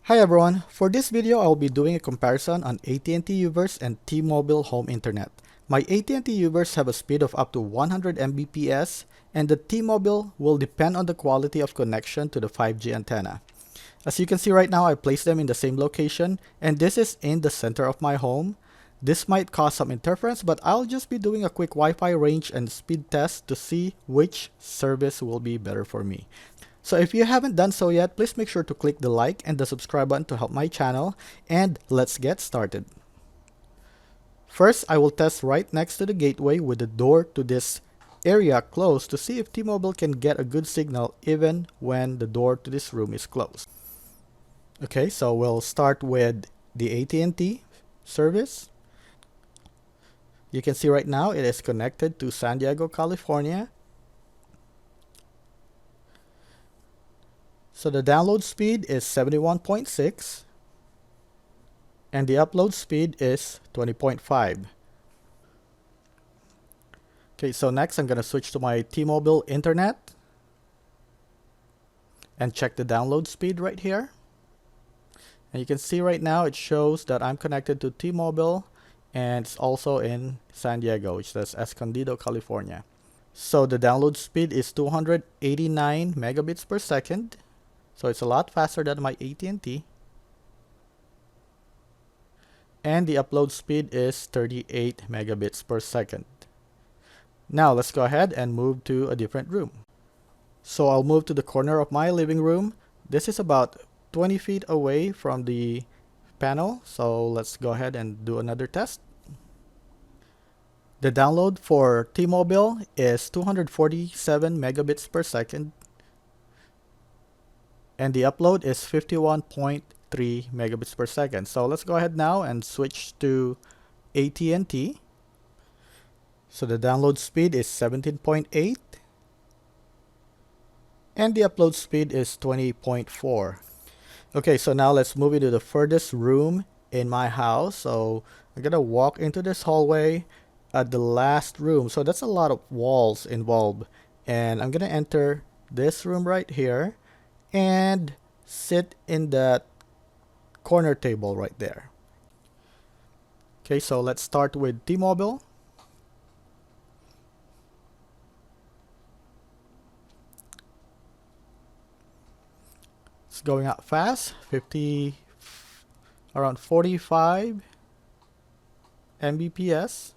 Hi everyone, for this video I'll be doing a comparison on AT&T Uverse and T-Mobile home internet. My AT&T Uverse have a speed of up to 100 Mbps and the T-Mobile will depend on the quality of connection to the 5G antenna. As you can see right now, I placed them in the same location and this is in the center of my home. This might cause some interference, but I'll just be doing a quick Wi-Fi range and speed test to see which service will be better for me. So if you haven't done so yet, please make sure to click the like and the subscribe button to help my channel, and let's get started. First, I will test right next to the gateway with the door to this area closed to see if T-Mobile can get a good signal even when the door to this room is closed. Okay, so we'll start with the AT&T service. You can see right now it is connected to San Diego, California. So the download speed is 71.6 and the upload speed is 20.5. Okay, so next I'm going to switch to my T-Mobile internet and check the download speed right here. And you can see right now it shows that I'm connected to T-Mobile and it's also in San Diego, which is Escondido, California. So the download speed is 289 megabits per second. So it's a lot faster than my AT&T. And the upload speed is 38 megabits per second. Now let's go ahead and move to a different room. So I'll move to the corner of my living room. This is about 20 feet away from the panel. So let's go ahead and do another test. The download for T-Mobile is 247 megabits per second. And the upload is 51.3 megabits per second. So let's go ahead now and switch to AT&T. So the download speed is 17.8 and the upload speed is 20.4. Okay, so now let's move into the furthest room in my house. So I'm gonna walk into this hallway at the last room. So that's a lot of walls involved. And I'm gonna enter this room right here and sit in that corner table right there. Okay, so let's start with T-Mobile. It's going up fast, around 45 Mbps.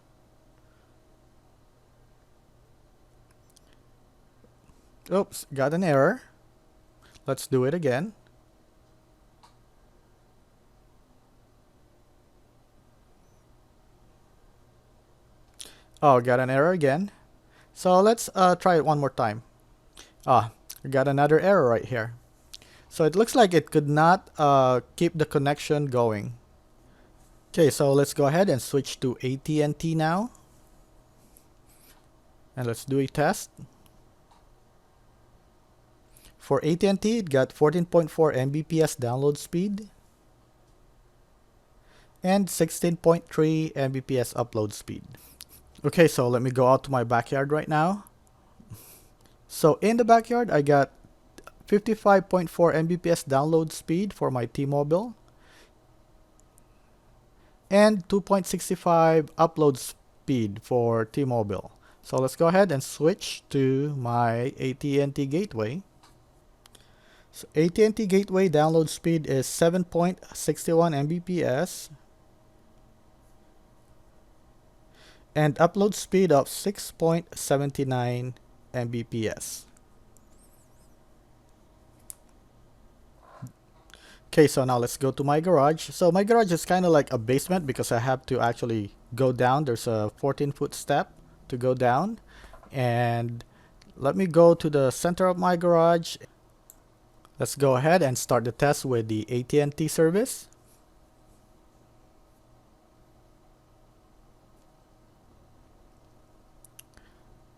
Oops, got an error. Let's do it again. Oh, got an error again. So let's try it one more time. I got another error right here. So it looks like it could not keep the connection going. Okay, so let's go ahead and switch to AT&T now. And let's do a test. For AT&T, it got 14.4 Mbps download speed and 16.3 Mbps upload speed. Okay, so let me go out to my backyard right now. So in the backyard, I got 55.4 Mbps download speed for my T-Mobile and 2.65 upload speed for T-Mobile. So let's go ahead and switch to my AT&T gateway. So AT&T gateway download speed is 7.61 Mbps and upload speed of 6.79 Mbps. Okay, so now let's go to my garage. So my garage is kind of like a basement because I have to actually go down. There's a 14-foot step to go down. And let me go to the center of my garage. Let's go ahead and start the test with the AT&T service.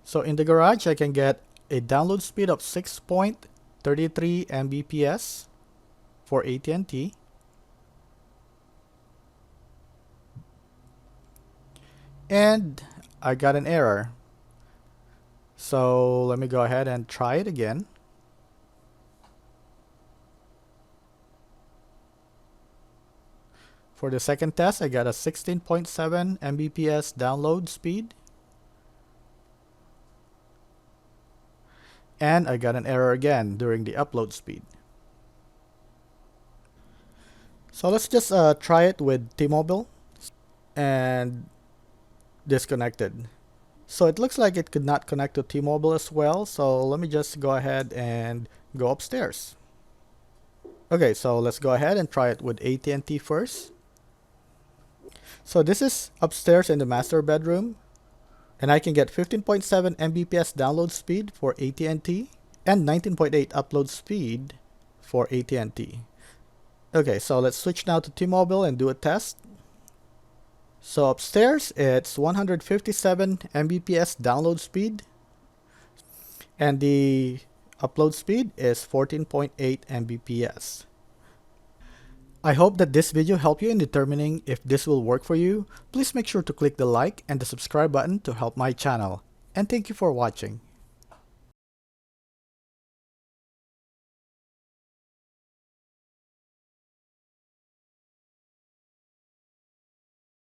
So in the garage, I can get a download speed of 6.33 Mbps for AT&T. And I got an error. So let me go ahead and try it again. For the second test, I got a 16.7 Mbps download speed. And I got an error again during the upload speed. So let's just try it with T-Mobile and disconnected. So it looks like it could not connect to T-Mobile as well. So let me just go ahead and go upstairs. Okay, so let's go ahead and try it with AT&T first. So this is upstairs in the master bedroom, and I can get 15.7 Mbps download speed for AT&T and 19.8 upload speed for AT&T. Okay, so let's switch now to T-Mobile and do a test. So upstairs, it's 157 Mbps download speed, and the upload speed is 14.8 Mbps. I hope that this video helped you in determining if this will work for you. Please make sure to click the like and the subscribe button to help my channel. And thank you for watching.